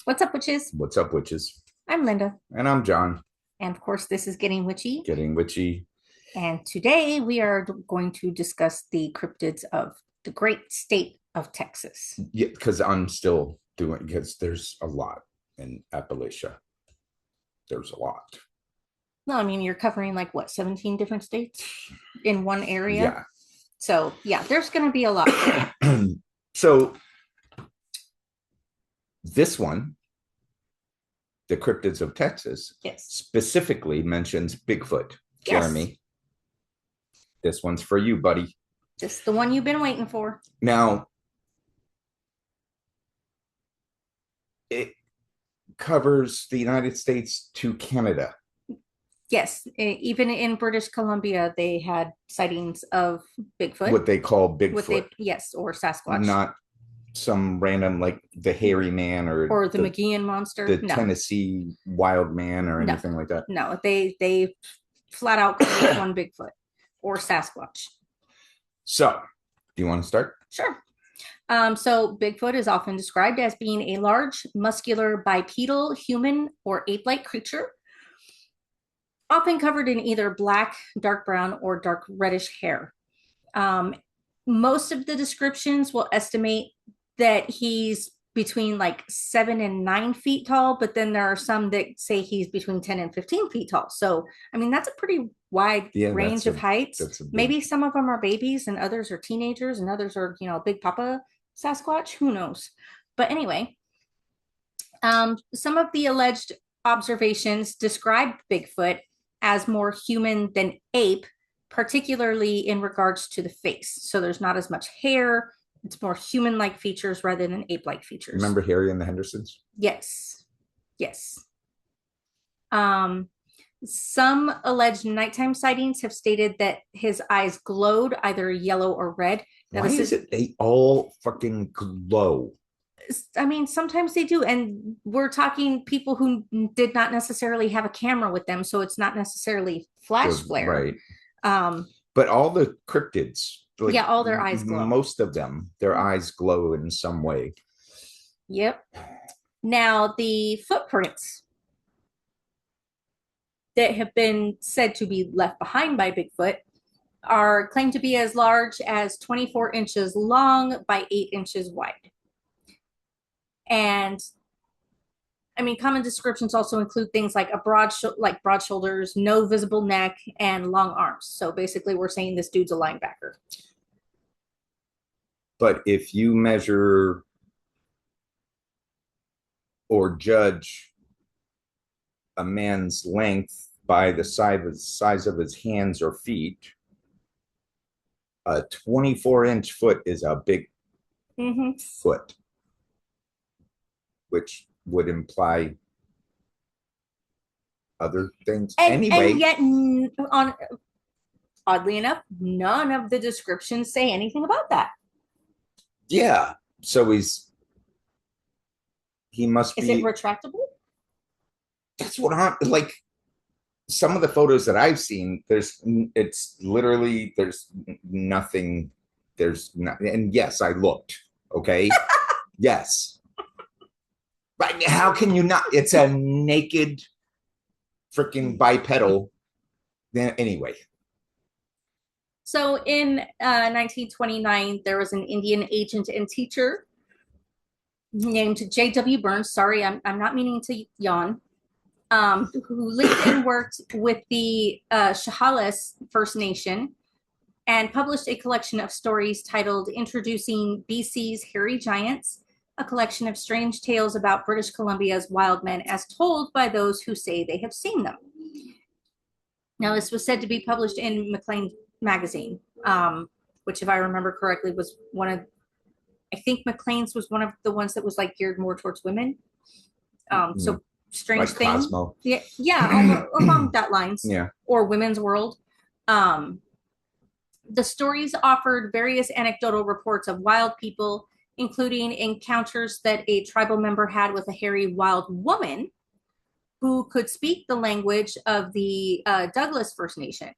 What's up, witches? What's up, witches? I'm Linda. And I'm John, And of course, this is Getting Witchy. getting witchy. And today we are going to discuss the cryptids of the great state of Texas. Yeah, because I'm still doing because there's a lot in Appalachia. There's a lot. No, I mean, you're covering like what, 17 different states in one area? Yeah. So, yeah, there's going to be a lot. So this one, the cryptids of Texas, Yes. specifically mentions Bigfoot. Yes. Jeremy, this one's for you, buddy. Just the one you've been waiting for. Now, it covers the United States to Canada. Yes. Even in British Columbia, they had sightings of Bigfoot. What they call Bigfoot. Yes, or Sasquatch. Not some random like the hairy man Or the McGeehan monster. the No. Tennessee wild man or No. anything like that. No, they flat out call it one Bigfoot or Sasquatch. So, do you want to start? Sure. So Bigfoot is often described as being a large, muscular, bipedal, human, or ape-like creature, often covered in either black, dark brown, or dark reddish hair. Um, Most of the descriptions will estimate that he's between like 7 and 9 feet tall, but then there are some that say he's between 10 and 15 feet tall. So, I mean, that's a pretty wide range of heights. Maybe some of them are babies and others are teenagers and others are, big papa Sasquatch. Who knows? But anyway, some of the alleged observations describe Bigfoot as more human than ape, particularly in regards to the face. So there's not as much hair. It's more human-like features rather than ape-like features. Remember Harry and the Hendersons? Yes. Yes. Some alleged nighttime sightings have stated that his eyes glowed either yellow or red. Now, why is it they all fucking glow? I mean, sometimes they do. And we're talking people who did not necessarily have a camera with them. So it's not necessarily flash flare. Right. Um, but all the cryptids, like, yeah, all their eyes glow. Most of them, their eyes glow in some way. Yep. Now, the footprints that have been said to be left behind by Bigfoot are claimed to be as large as 24 inches long by 8 inches wide. And I mean, common descriptions also include things like broad shoulders, no visible neck, and long arms. So basically, we're saying this dude's a linebacker. But if you measure or judge a man's length by the size of his hands or feet, a 24-inch foot is a big foot, which would imply other things. Anyway, and yet, oddly enough, none of the descriptions say anything about that. Yeah, so he must be. Is it retractable? That's what I'm like. Some of the photos that I've seen, it's literally there's nothing. There's not, and yes, I looked. Okay, yes. But how can you not? It's a naked freaking bipedal. Then anyway. So in 1929, there was an Indian agent and teacher named J.W. Burns. Sorry, I'm not meaning to yawn. Who lived and worked with the Chehalis First Nation and published a collection of stories titled Introducing BC's Hairy Giants, a collection of strange tales about British Columbia's wild men as told by those who say they have seen them. Now, this was said to be published in Maclean magazine, which, if I remember correctly, was I think Maclean's was one of the ones that was like geared more towards women. So strange like thing. Cosmo. Yeah, along that lines. Yeah. Or Women's World. The stories offered various anecdotal reports of wild people, including encounters that a tribal member had with a hairy wild woman who could speak the language of the Douglas First Nation.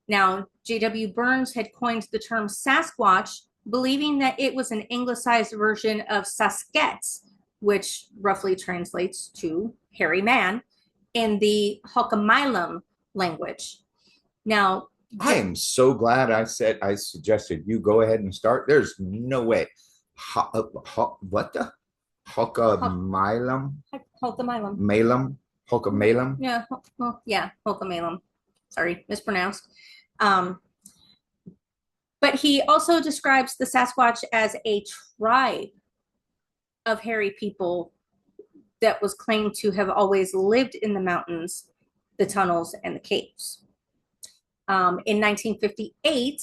Now, J.W. Burns had coined the term Sasquatch, believing that it was an anglicized version of Saskets, which roughly translates to hairy man in the Ho'okamallam language. Now, I am so glad I suggested you go ahead and start. There's no way. What the? Ho'okamallam? Ho'okamallam. Malum? Ho'okamallam? Yeah, yeah, Ho'okamallam. Sorry, mispronounced. But he also describes the Sasquatch as a tribe of hairy people that was claimed to have always lived in the mountains, the tunnels, and the caves. In 1958,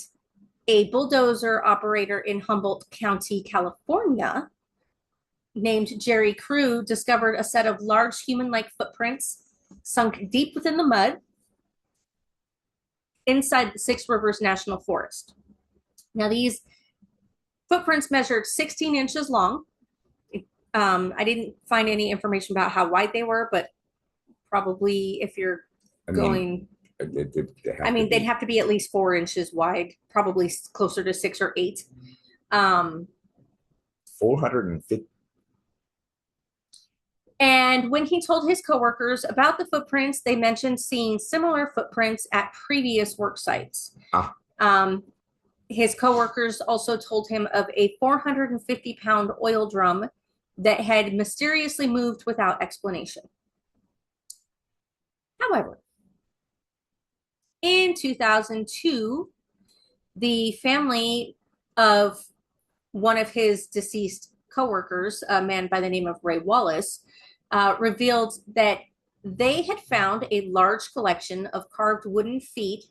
a bulldozer operator in Humboldt County, California, named Jerry Crew, discovered a set of large human-like footprints sunk deep within the mud inside the Six Rivers National Forest. Now, these footprints measured 16 inches long. I didn't find any information about how wide they were, but probably if you're going, they'd have to be at least 4 inches wide, probably closer to 6 or 8. 450. And when he told his coworkers about the footprints, they mentioned seeing similar footprints at previous work sites. His coworkers also told him of a 450-pound oil drum that had mysteriously moved without explanation. However, in 2002, the family of one of his deceased coworkers, a man by the name of Ray Wallace, revealed that they had found a large collection of carved wooden feet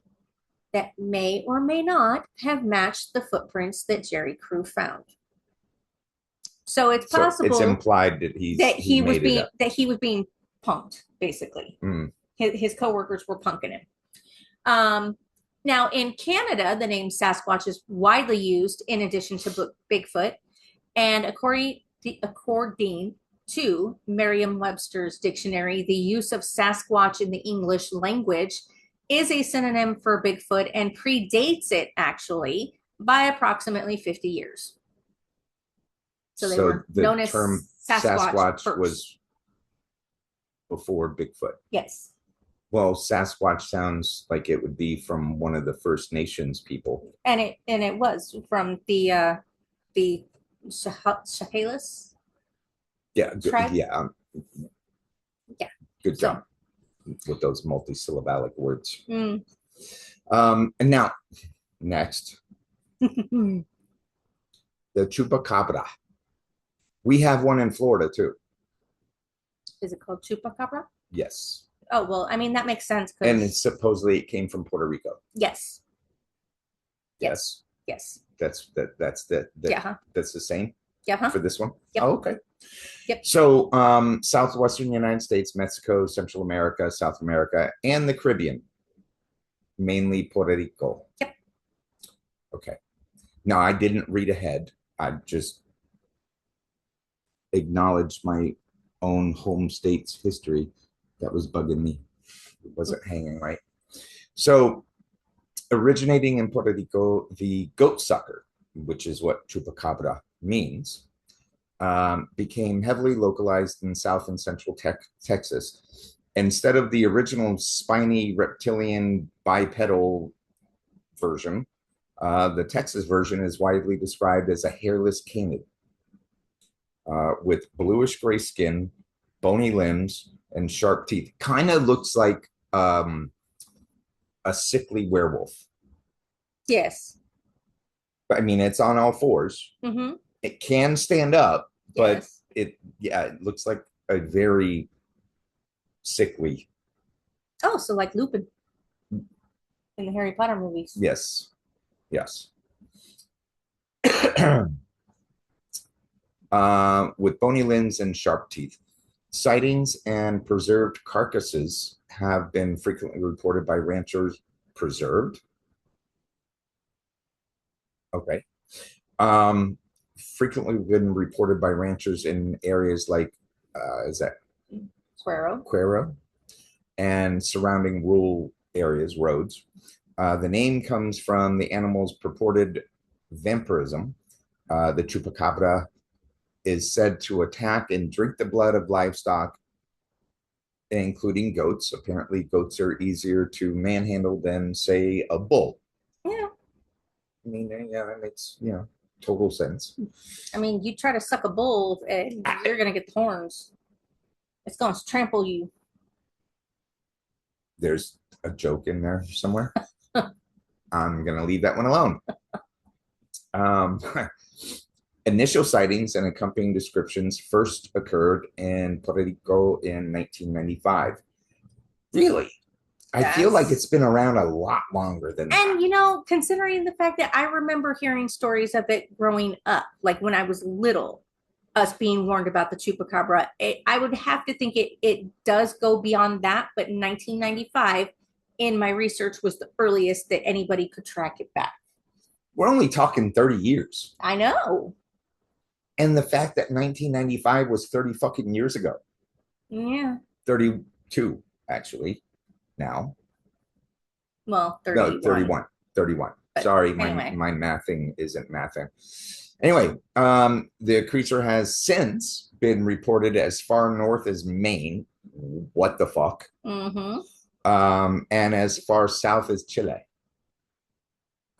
that may or may not have matched the footprints that Jerry Crew found. So it's possible it's implied that he was being punked, basically. His coworkers were punking him. Now, in Canada, the name Sasquatch is widely used in addition to Bigfoot, and according to Merriam-Webster's dictionary, the use of Sasquatch in the English language is a synonym for Bigfoot and predates it, actually, by approximately 50 years. So they were known as Sasquatch was before Bigfoot. Yes. Well, Sasquatch sounds like it would be from one of the First Nations people. And it was from the Chehalis. Yeah, good, tribe? yeah. Good job with those multisyllabic words. And now, next, the Chupacabra. We have one in Florida too. Is it called Chupacabra? Yes. Oh, well, I mean, that makes sense. And supposedly it came from Puerto Rico. Yes. Yes. Yes. That's the same. Yeah. For this one. Yep. Oh, okay. Yep. So, southwestern United States, Mexico, Central America, South America, and the Caribbean, mainly Puerto Rico. Yep. Okay. Now, I didn't read ahead. I just acknowledged my own home state's history. That was bugging me. It wasn't hanging right. So, originating in Puerto Rico, the goat sucker, which is what Chupacabra means, became heavily localized in South and Central Texas. Instead of the original spiny reptilian bipedal version, the Texas version is widely described as a hairless canid with bluish gray skin, bony limbs, and sharp teeth. Kind of looks like a sickly werewolf. Yes. I mean, it's on all fours. Mm-hmm. It can stand up, but yes. it looks like a very sickly. Oh, so like Lupin in the Harry Potter movies. Yes. With bony limbs and sharp teeth. Sightings and preserved carcasses have been frequently reported by ranchers. Preserved? Okay. Frequently been reported by ranchers in areas like, is that Cuero, and surrounding rural areas, roads. The name comes from the animal's purported vampirism. The Chupacabra is said to attack and drink the blood of livestock, including goats. Apparently, goats are easier to manhandle than, say, a bull. Yeah. I mean, yeah, that makes, total sense. I mean, you try to suck a bull and you're going to get the horns. It's going to trample you. There's a joke in there somewhere. I'm going to leave that one alone. Initial sightings and accompanying descriptions first occurred in Puerto Rico in 1995. Really? I feel like it's been around a lot longer than that. And, considering the fact that I remember hearing stories of it growing up, like when I was little, us being warned about the Chupacabra, I would have to think it does go beyond that. But in 1995, in my research, was the earliest that anybody could track it back. We're only talking 30 years. I know. And the fact that 1995 was 30 fucking years ago. Yeah. 32, actually, now. Well, 31. No, 31. 31. But sorry, anyway. my mathing isn't mathing. Anyway, the creature has since been reported as far north as Maine. What the fuck? Mm-hmm. And as far south as Chile.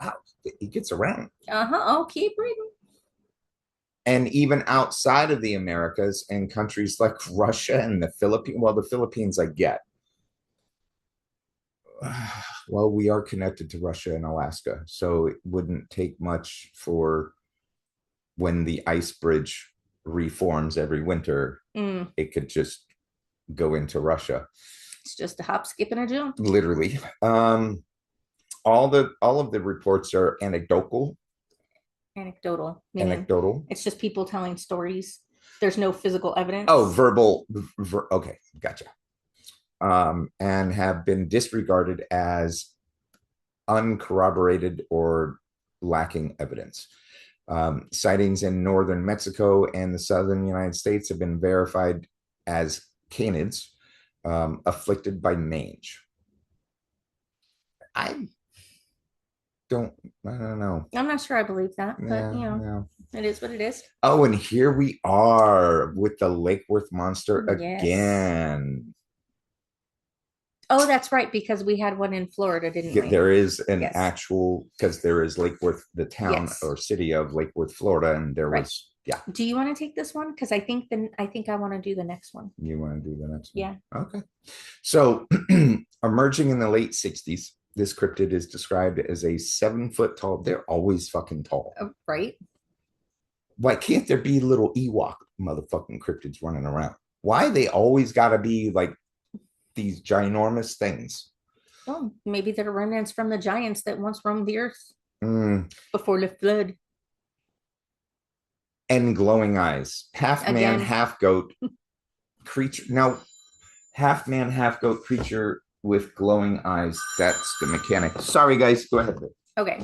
Wow, he gets around. Oh, keep reading. And even outside of the Americas and countries like Russia and the Philippines. Well, the Philippines I get. Well, we are connected to Russia and Alaska, so it wouldn't take much for when the ice bridge reforms every winter, it could just go into Russia. It's just a hop, skip, and a jump. Literally. All of the reports are anecdotal. Anecdotal. It's just people telling stories. There's no physical evidence. Oh, verbal. Okay, gotcha. And have been disregarded as uncorroborated or lacking evidence. Sightings in northern Mexico and the southern United States have been verified as canids afflicted by mange. I don't know. I'm not sure I believe that, but it is what it is. Oh, and here we are with the Lake Worth monster again. Oh, that's right, because we had one in Florida, didn't we? There is an actual, because there is Lake Worth, the town or city of Lake Worth, Florida, and there was, Do you want to take this one? Because I think I want to do the next one. You want to do the next one? Yeah. Okay. So, emerging in the late 60s, this cryptid is described as a 7 foot tall. They're always fucking tall. Right. Why can't there be little Ewok motherfucking cryptids running around? Why they always got to be like these ginormous things? Well, maybe they're remnants from the giants that once roamed the earth before the flood. And glowing eyes. Half man, half goat creature. Now, half man, half goat creature with glowing eyes. That's the mechanic. Sorry, guys. Go ahead. Okay.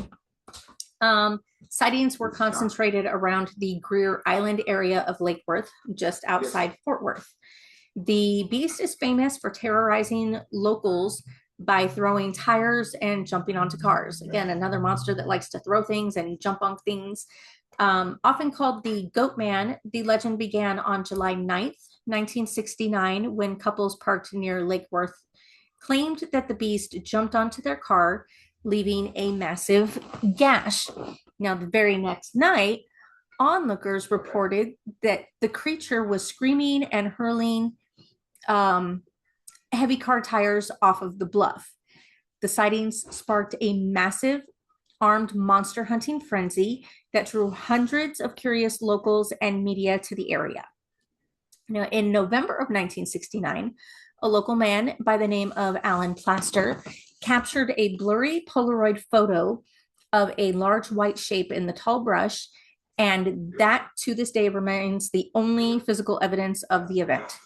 Sightings were concentrated around the Greer Island area of Lake Worth, just outside Fort Worth. The beast is famous for terrorizing locals by throwing tires and jumping onto cars. Again, another monster that likes to throw things and jump on things. Often called the Goatman, the legend began on July 9th, 1969, when couples parked near Lake Worth claimed that the beast jumped onto their car, leaving a massive gash. Now, the very next night, onlookers reported that the creature was screaming and hurling heavy car tires off of the bluff. The sightings sparked a massive armed monster hunting frenzy that drew hundreds of curious locals and media to the area. Now, in November of 1969, a local man by the name of Alan Plaster captured a blurry Polaroid photo of a large white shape in the tall brush, and that to this day remains the only physical evidence of the event.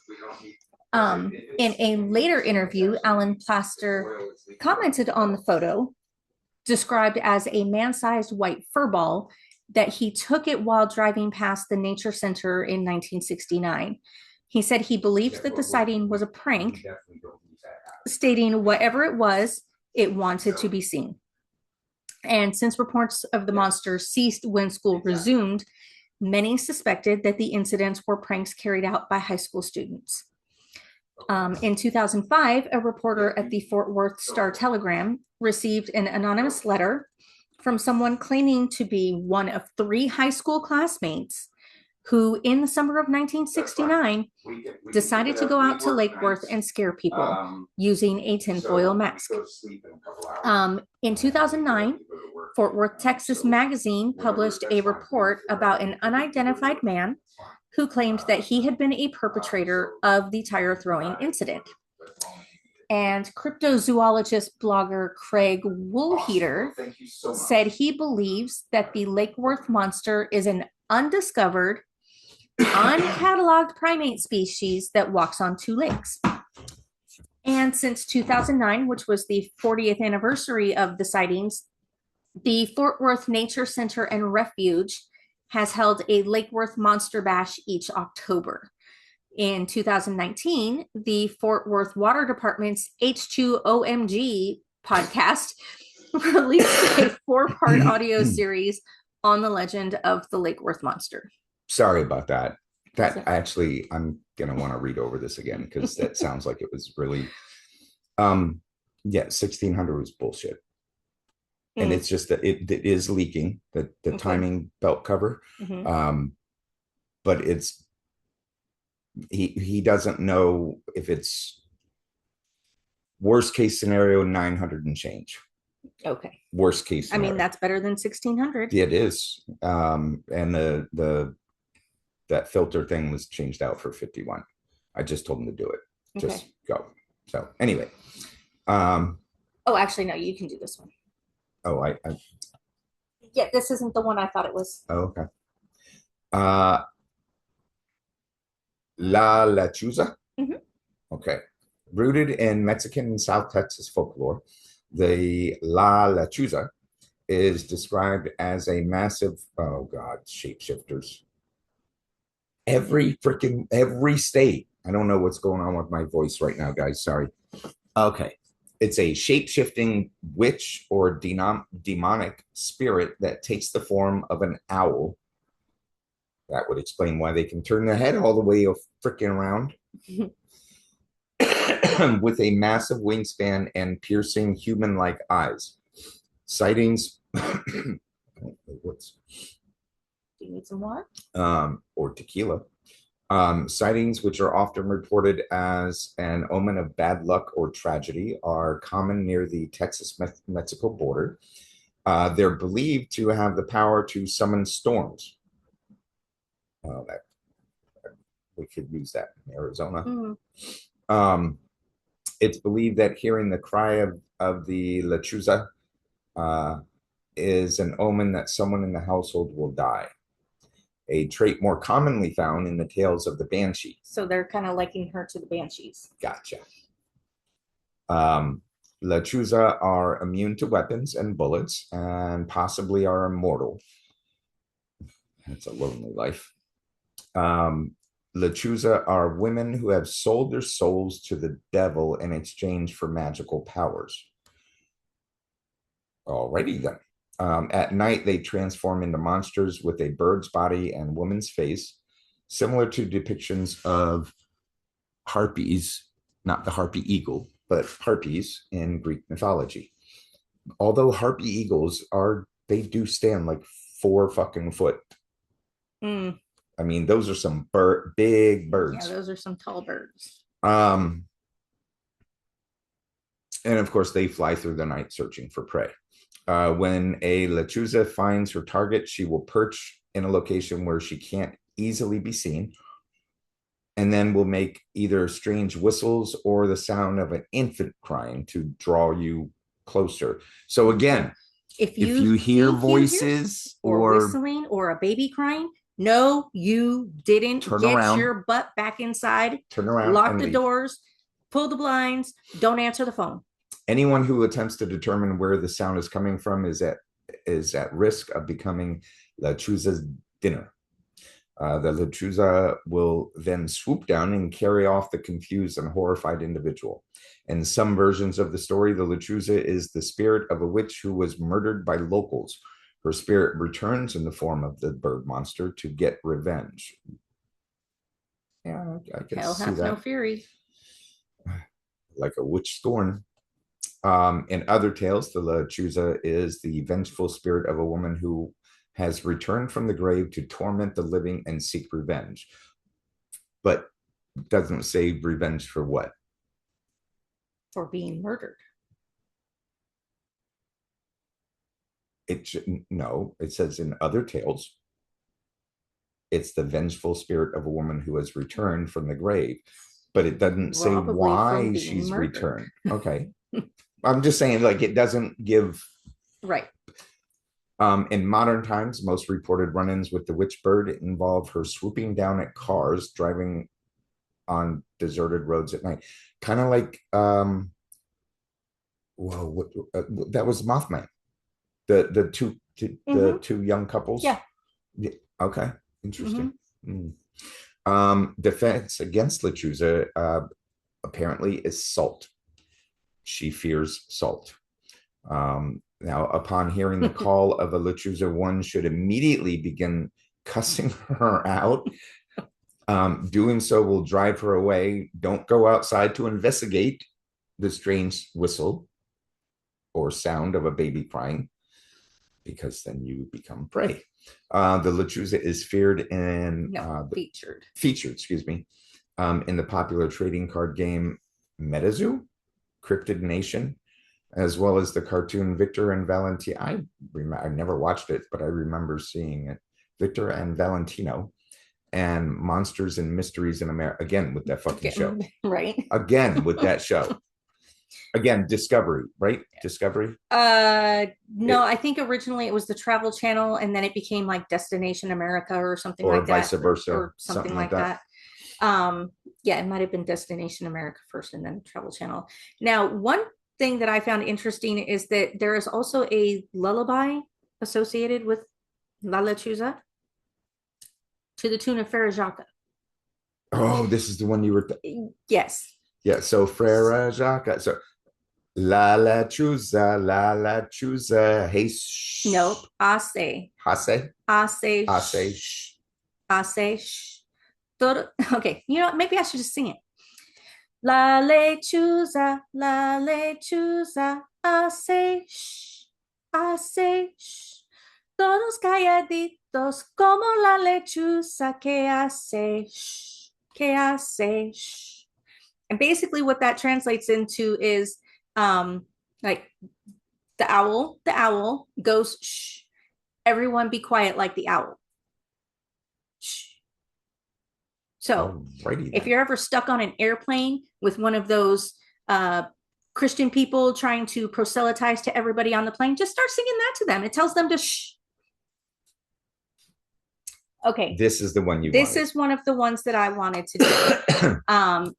In a later interview, Alan Plaster commented on the photo, described as a man-sized white furball, that he took it while driving past the nature center in 1969. He said he believed that the sighting was a prank, stating whatever it was, it wanted to be seen. And since reports of the monster ceased when school resumed, Many suspected that the incidents were pranks carried out by high school students. In 2005, a reporter at the Fort Worth Star-Telegram received an anonymous letter from someone claiming to be one of 3 high school classmates who, in the summer of 1969, decided to go out to Lake Worth and scare people using a tinfoil mask. In 2009, Fort Worth, Texas magazine published a report about an unidentified man who claimed that he had been a perpetrator of the tire throwing incident. And cryptozoologist blogger Craig Woolheater said he believes that the Lake Worth monster is an undiscovered, uncatalogued primate species that walks on 2 legs. And since 2009, which was the 40th anniversary of the sightings, the Fort Worth Nature Center and Refuge has held a Lake Worth Monster Bash each October. In 2019, the Fort Worth Water Department's H2OMG podcast released a 4-part audio series on the legend of the Lake Worth monster. Sorry about that. That actually, I'm going to want to read over this again because that sounds like it was really, yeah, 1600 was bullshit. And it's just that it is leaking, the timing belt cover. But it's, he doesn't know if it's worst case scenario 900 and change. Okay. Worst case scenario. I mean, that's better than 1600. It is. And that filter thing was changed out for 51. I just told him to do it. Just go. So anyway. Oh, actually, no, you can do this one. Oh, yeah, this isn't the one I thought it was. Oh, okay. La Lechuza. Okay. Rooted in Mexican and South Texas folklore, the La Lechuza is described as a massive, oh God, shapeshifters. Every state. I don't know what's going on with my voice right now, guys. Sorry. Okay. It's a shape-shifting witch or demonic spirit that takes the form of an owl. That would explain why they can turn their head all the way freaking around. With a massive wingspan and piercing human-like eyes. Sightings. What's? Do you need some water? Or tequila. Sightings, which are often reported as an omen of bad luck or tragedy, are common near the Texas-Mexico border. They're believed to have the power to summon storms. We could use that in Arizona. It's believed that hearing the cry of the Lechuza is an omen that someone in the household will die. A trait more commonly found in the tales of the banshee. So they're kind of liking her to the banshees. Gotcha. Lechuza are immune to weapons and bullets and possibly are immortal. It's a lonely life. Lechuza are women who have sold their souls to the devil in exchange for magical powers. Alrighty then. At night, they transform into monsters with a bird's body and woman's face, similar to depictions of harpies, not the harpy eagle, but harpies in Greek mythology. Although harpy eagles they do stand like 4 fucking foot. I mean, those are some big birds. Yeah, those are some tall birds. And of course, they fly through the night searching for prey. When a Lechuza finds her target, she will perch in a location where she can't easily be seen, and then will make either strange whistles or the sound of an infant crying to draw you closer. So again, if you hear voices or whistling or a baby crying, no, you didn't. Get your butt back inside. Turn around. Lock the doors. Pull the blinds. Don't answer the phone. Anyone who attempts to determine where the sound is coming from is at risk of becoming Lechuza's dinner. The Lechuza will then swoop down and carry off the confused and horrified individual. In some versions of the story, the Lechuza is the spirit of a witch who was murdered by locals Her spirit returns in the form of the bird monster to get revenge. Yeah, I can Hell see hath no that. fury. Like a witch scorn. In other tales, the Lechuza is the vengeful spirit of a woman who has returned from the grave to torment the living and seek revenge. But doesn't say revenge for what? For being murdered. No, it says in other tales, it's the vengeful spirit of a woman who has returned from the grave, but it doesn't say why she's returned. Okay. I'm just saying, like, it doesn't give. Right. In modern times, most reported run-ins with the witch bird involve her swooping down at cars driving on deserted roads at night. Kind of like, that was Mothman. The two young couples. Yeah. Okay. Interesting. Defense against Lechuza apparently is salt. She fears salt. Now, upon hearing the call of a Lechuza, one should immediately begin cussing her out. Doing so will drive her away. Don't go outside to investigate the strange whistle or sound of a baby crying, because then you become prey. The Lechuza is feared in featured, excuse me, in the popular trading card game MetaZoo, Cryptid Nation, as well as the cartoon Victor and Valentino. I never watched it, but I remember seeing it. Victor and Valentino, and Monsters and Mysteries in America. Again with that fucking show, right? Again with that show. Again, Discovery, right? Discovery. No, I think originally it was the Travel Channel, and then it became like Destination America or something like that, or vice versa, or something like that. Yeah, it might have been Destination America first, and then Travel Channel. Now, one thing that I found interesting is that there is also a lullaby associated with La Lechuza to the tune of Frere Jacques. Oh, this is the one you were. Yes. Yeah. So Frere Jacques. So La Lechuza. Hey. Nope. Ase. Hase. Ase. Ase. Ase. Okay. You know, maybe I should just sing it. La lechuza, hace shh, hace shh. Todos calladitos como la lechuza que hace shh, que hace shh. And basically what that translates into is like the owl goes shh. Everyone be quiet like the owl. Shh. So if you're ever stuck on an airplane with one of those Christian people trying to proselytize to everybody on the plane, just start singing that to them. It tells them to shh. Okay. This is the one you This is one of the ones that I wanted to do.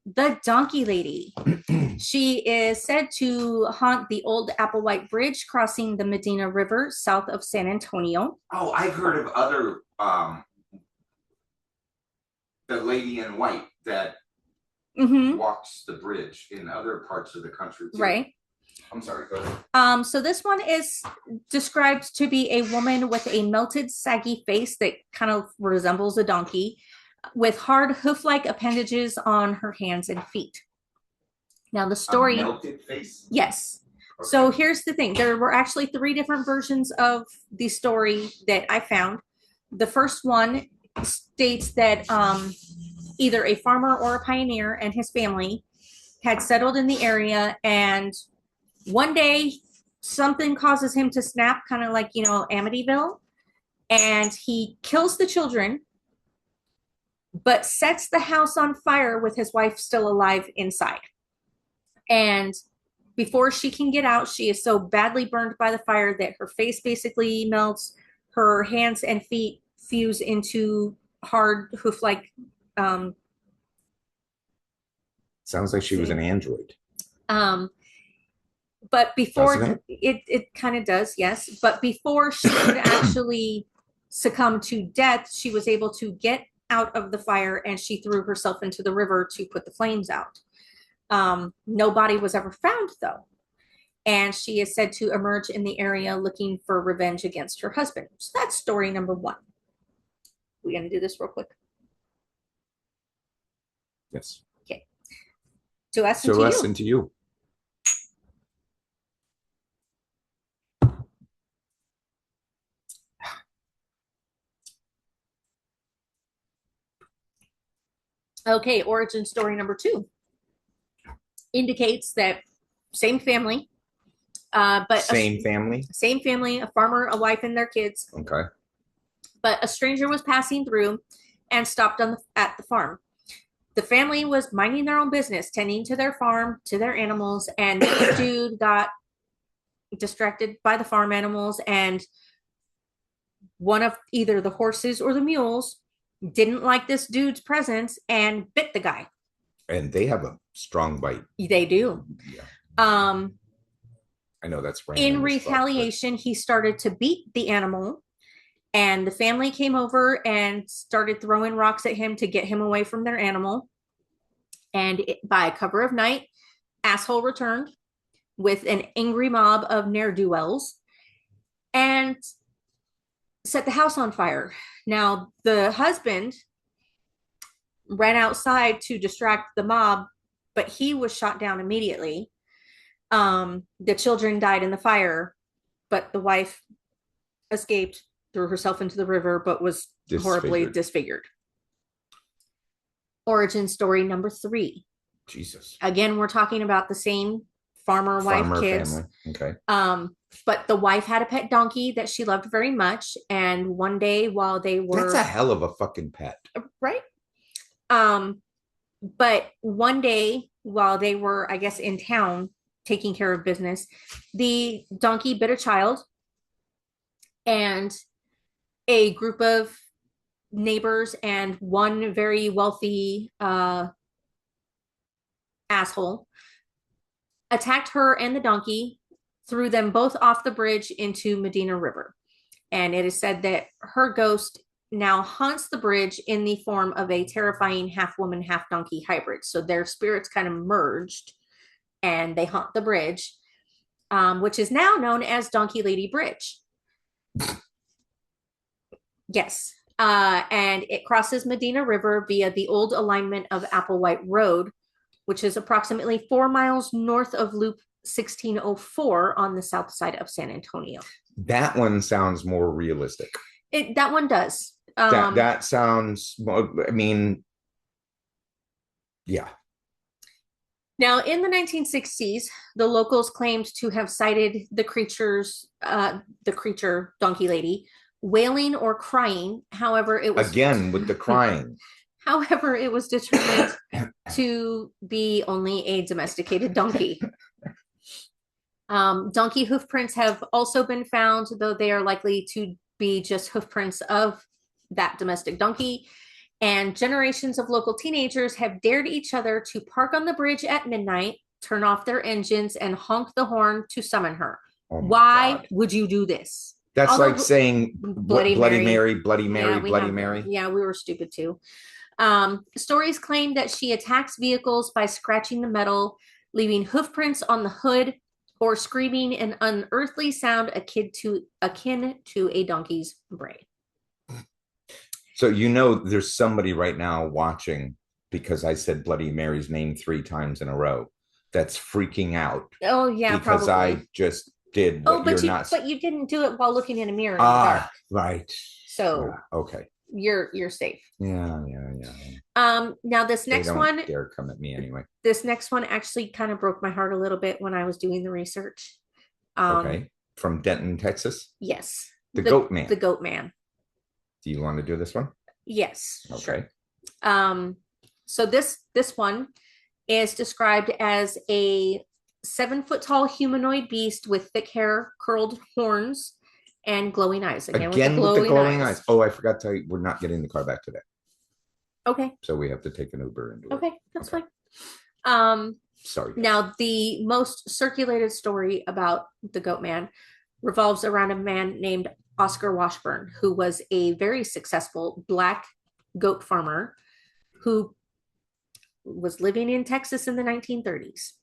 The Donkey Lady. She is said to haunt the old Applewhite Bridge crossing the Medina River south of San Antonio. Oh, I've heard of other the lady in white that walks the bridge in other parts of the country too. Right. I'm sorry, go ahead. So this one is described to be a woman with a melted, saggy face that kind of resembles a donkey, with hard hoof-like appendages on her hands and feet. Now the story. A melted face? Yes. Okay. So here's the thing. There were actually 3 different versions of the story that I found. The first one states that either a farmer or a pioneer and his family had settled in the area, and one day something causes him to snap, kind of like, you know, Amityville, and he kills the children, but sets the house on fire with his wife still alive inside. And before she can get out, she is so badly burned by the fire that her face basically melts, her hands and feet fuse into hard hoof-like. Sounds like she was an android. But before it kind of does, yes. But before she could actually succumb to death, she was able to get out of the fire, and she threw herself into the river to put the flames out. No body was ever found, though. and she is said to emerge in the area looking for revenge against her husband. So that's story number one. We're going to do this real quick. Yes. Okay. To us So and to us you. and to you. Okay, origin story number two indicates that same family, but Same family. same family, a farmer, a wife, and their kids. Okay. But a stranger was passing through and stopped at the farm. The family was minding their own business, tending to their farm, to their animals, and this dude got distracted by the farm animals, and one of either the horses or the mules didn't like this dude's presence and bit the guy. And they have a strong bite. They do. Yeah. Um, I know that's in random as fuck, but- retaliation, he started to beat the animal, and the family came over and started throwing rocks at him to get him away from their animal. And by cover of night, asshole returned with an angry mob of ne'er-do-wells and set the house on fire. Now, the husband ran outside to distract the mob, but he was shot down immediately. The children died in the fire, but the wife escaped, threw herself into the river, but was horribly disfigured. Origin story number three. Jesus. Again, we're talking about the same farmer, wife, kids. Family. Okay. But the wife had a pet donkey that she loved very much. And one day while they were... That's a hell of a fucking pet. Right? But one day while they were, I guess, in town taking care of business, the donkey bit a child, and a group of neighbors and one very wealthy asshole attacked her and the donkey, threw them both off the bridge into Medina River. And it is said that her ghost now haunts the bridge in the form of a terrifying half woman, half donkey hybrid. So their spirits kind of merged and they haunt the bridge, which is now known as Donkey Lady Bridge. Yes. And it crosses Medina River via the old alignment of Applewhite Road, which is approximately 4 miles north of Loop 1604 on the south side of San Antonio. That one sounds more realistic. That one does. That sounds, I mean, yeah. Now, in the 1960s, the locals claimed to have sighted the creature, Donkey Lady, wailing or crying. However, it was... Again, with the crying. However, it was determined to be only a domesticated donkey. Donkey hoof prints have also been found, though they are likely to be just hoof prints of that domestic donkey. And generations of local teenagers have dared each other to park on the bridge at midnight, turn off their engines, and honk the horn to summon her. Oh Why would you do this? That's like saying Bloody Mary, Bloody Mary, Bloody Mary. Yeah, we were stupid too. Stories claim that she attacks vehicles by scratching the metal, leaving hoof prints on the hood, or screaming an unearthly sound akin to a donkey's bray. So you know there's somebody right now watching because I said Bloody Mary's name 3 times in a row that's freaking out. Oh yeah, because probably. I just did what but you didn't do it while looking in a mirror in the dark. Right. So yeah, okay. You're safe. Yeah. Now this next they don't one dare come at me anyway. This next one actually kind of broke my heart a little bit when I was doing the research. Okay. From Denton, Texas? Yes. The Goatman. The Goatman. Do you want to do this one? Yes. Okay. Sure. So this one is described as a 7-foot tall humanoid beast with thick hair, curled horns, and glowing eyes. Again with the glowing eyes. Oh, I forgot to tell you, we're not getting the car back today. Okay. So we have to take an Uber into it. Okay, that's fine. Sorry. Now, the most circulated story about the Goatman revolves around a man named Oscar Washburn, who was a very successful black goat farmer who was living in Texas in the 1930s.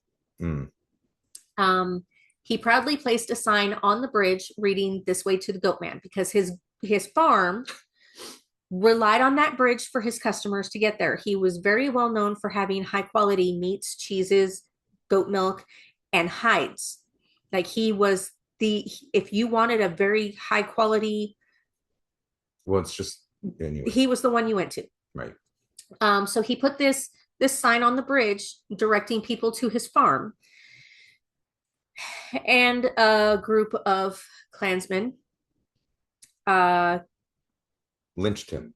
He proudly placed a sign on the bridge reading "This way to the Goatman," because his farm relied on that bridge for his customers to get there. He was very well known for having high quality meats, cheeses, goat milk, and hides. Like he was if you wanted a very high quality, Well, it's just anyway. he was the one you went to. Right. So he put this sign on the bridge directing people to his farm. And a group of Klansmen lynched him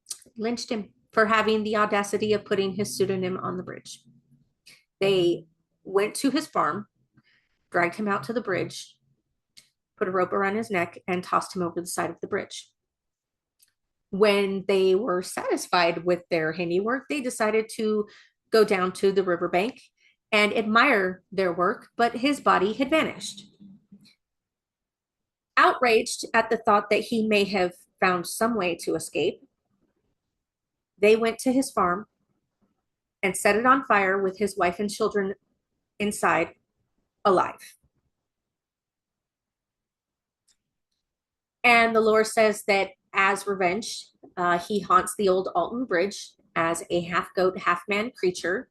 for having the audacity of putting his pseudonym on the bridge. They went to his farm, dragged him out to the bridge, put a rope around his neck, and tossed him over the side of the bridge. When they were satisfied with their handiwork, they decided to go down to the riverbank and admire their work, but his body had vanished. Outraged at the thought that he may have found some way to escape, they went to his farm and set it on fire with his wife and children inside, alive. And the lore says that as revenge, he haunts the old Alton Bridge as a half goat, half man creature,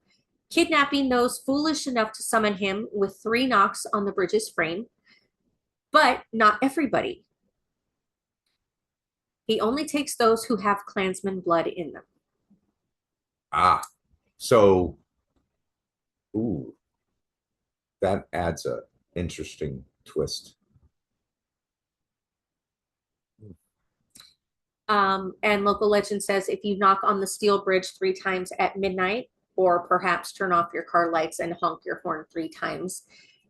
kidnapping those foolish enough to summon him with 3 knocks on the bridge's frame, but not everybody. He only takes those who have Klansman blood in them. Ah, so, ooh, that adds a interesting twist. And local legend says if you knock on the steel bridge 3 times at midnight, or perhaps turn off your car lights and honk your horn 3 times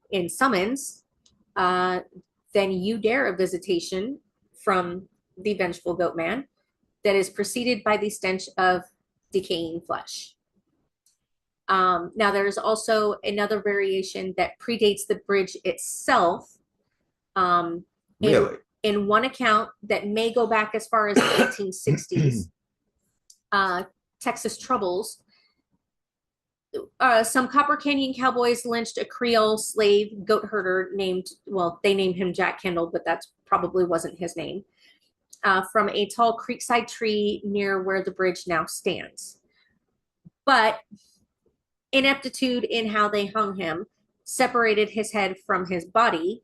in summons, then you dare a visitation from the vengeful Goatman that is preceded by the stench of decaying flesh. Now, there's also another variation that predates the bridge itself. Really? In one account that may go back as far as the 1860s, Texas Troubles, some Copper Canyon cowboys lynched a Creole slave goat herder named, well, they named him Jack Kendall, but that probably wasn't his name, from a tall creekside tree near where the bridge now stands. But ineptitude in how they hung him separated his head from his body,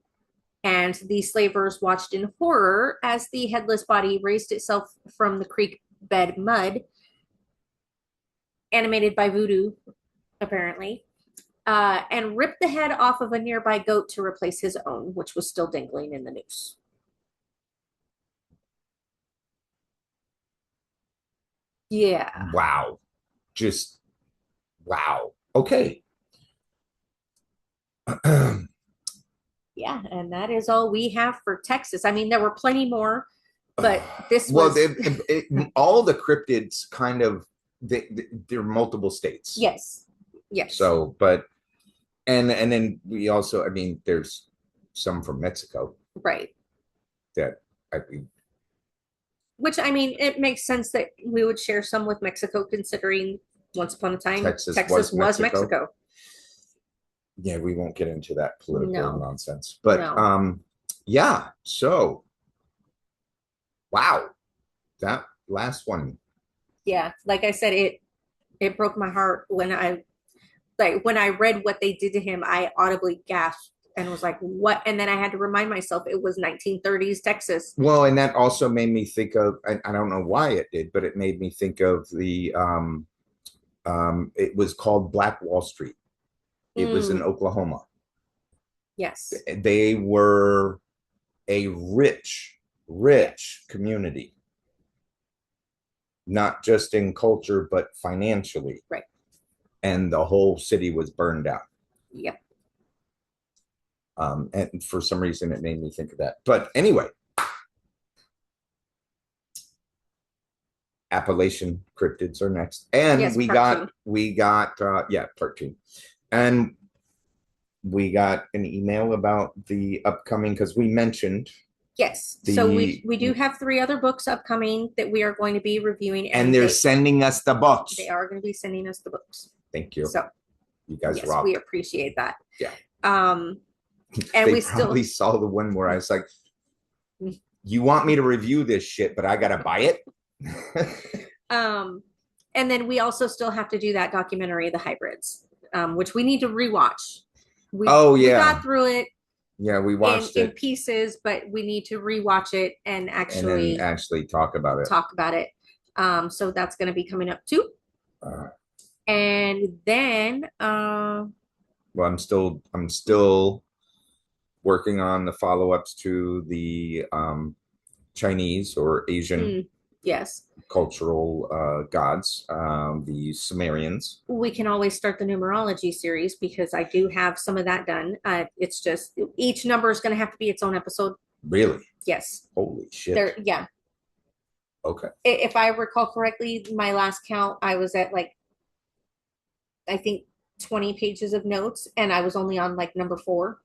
and the slavers watched in horror as the headless body raised itself from the creek bed mud, animated by voodoo, apparently, and ripped the head off of a nearby goat to replace his own, which was still dangling in the noose. Yeah. Wow. Just wow. Okay. Yeah, and that is all we have for Texas. I mean, there were plenty more, but this was... Well, all the cryptids kind of, they're multiple states. Yes. Yes. So, but, and then we also, I mean, there's some from Mexico. Right. That I mean. Which, I mean, it makes sense that we would share some with Mexico, considering once upon a time, Texas was Mexico. Yeah, we won't get into that political nonsense. But yeah, so wow. That last one. Yeah, like I said, it broke my heart when I read what they did to him. I audibly gasped and was like, what? And then I had to remind myself it was 1930s Texas. Well, and that also made me think of, I don't know why it did, but it made me think of the it was called Black Wall Street. It was in Oklahoma. Yes. They were a rich community, not just in culture, but financially. Right. And the whole city was burned down. Yep. And for some reason, it made me think of that. But anyway, Appalachian cryptids are next, and yes, we got part 2. And we got an email about the upcoming, because we mentioned. Yes. So we do have 3 other books upcoming that we are going to be reviewing. And they're sending us the books. They are going to be sending us the books. Thank you. So you guys yes, rock. We appreciate that. Yeah. And They we still probably saw the one where I was like, you want me to review this shit, but I gotta buy it. And then we also still have to do that documentary, The Hybrids, which we need to rewatch. Oh We yeah, got through it yeah, we in watched in it pieces, but we need to rewatch it and and then actually actually talk about it. talk about it. So that's going to be coming up too. Uh, And then well, I'm still working on the follow-ups to the Chinese or Asian yes, cultural gods, the Sumerians. we can always start the numerology series because I do have some of that done. It's just each number is going to have to be its own episode. Really? Yes. Holy shit. Yeah. Okay. If I recall correctly, my last count, I was at like, I think 20 pages of notes and I was only on like number 4.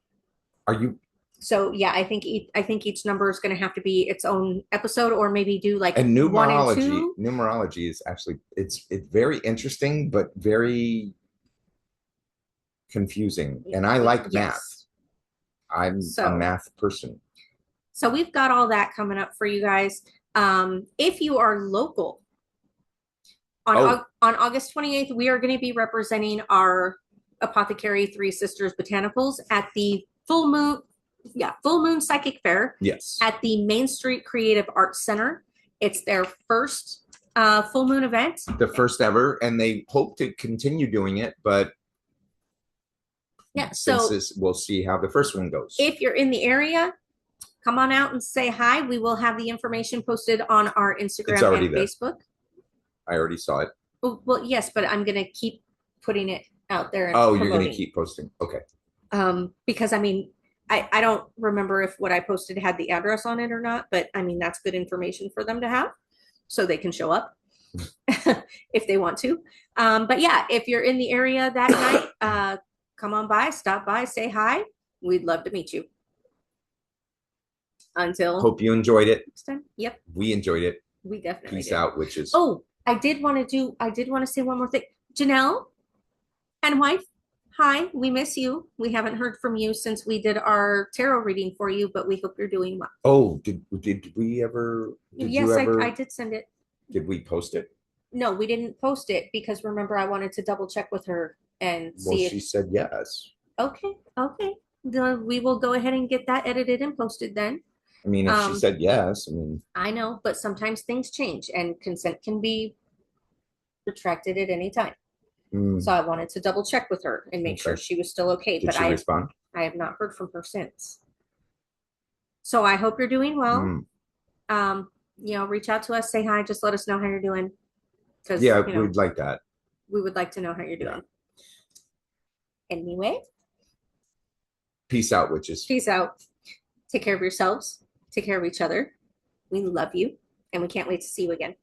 Are you? So yeah, I think each number is going to have to be its own episode, or maybe do like And 1 and 2. numerology is actually it's very interesting, but very confusing. And I like Yes. math. I'm a math person. So we've got all that coming up for you guys. If you are local, on August 28th, we are going to be representing our Apothecary Three Sisters Botanicals at the Full Moon Psychic Fair. Yes. At the Main Street Creative Arts Center. It's their first full moon event. The first ever, and they hope to continue doing it, but yeah, so we'll see how the first one goes. If you're in the area, come on out and say hi. We will have the information posted on our Instagram and Facebook. I already saw it. Well, yes, but I'm going to keep putting it out there. And you're going to keep posting. Okay. Because I mean, I don't remember if what I posted had the address on it or not, but I mean, that's good information for them to have so they can show up if they want to. But yeah, if you're in the area that night, come on by, stop by, say hi. We'd love to meet you. Until hope you enjoyed it. Next time. Yep. We enjoyed it. We definitely Peace did. out, witches. Oh, I did want to say one more thing. Janelle and wife, hi, we miss you. We haven't heard from you since we did our tarot reading for you, but we hope you're doing well. Oh, did we ever? Yes, I did send it. Did we post it? No, we didn't post it because remember I wanted to double check with her and see. Well, she said yes. Okay. We will go ahead and get that edited and posted then. I mean, if she said yes, I know, but sometimes things change and consent can be retracted at any time. So I wanted to double check with her and make sure she was still okay. Did she respond? I have not heard from her since. So I hope you're doing well. Reach out to us, say hi, just let us know how you're doing. Yeah, we'd like that. We would like to know how you're doing. Yeah. Anyway. Peace out, witches. Peace out. Take care of yourselves. Take care of each other. We love you, and we can't wait to see you again.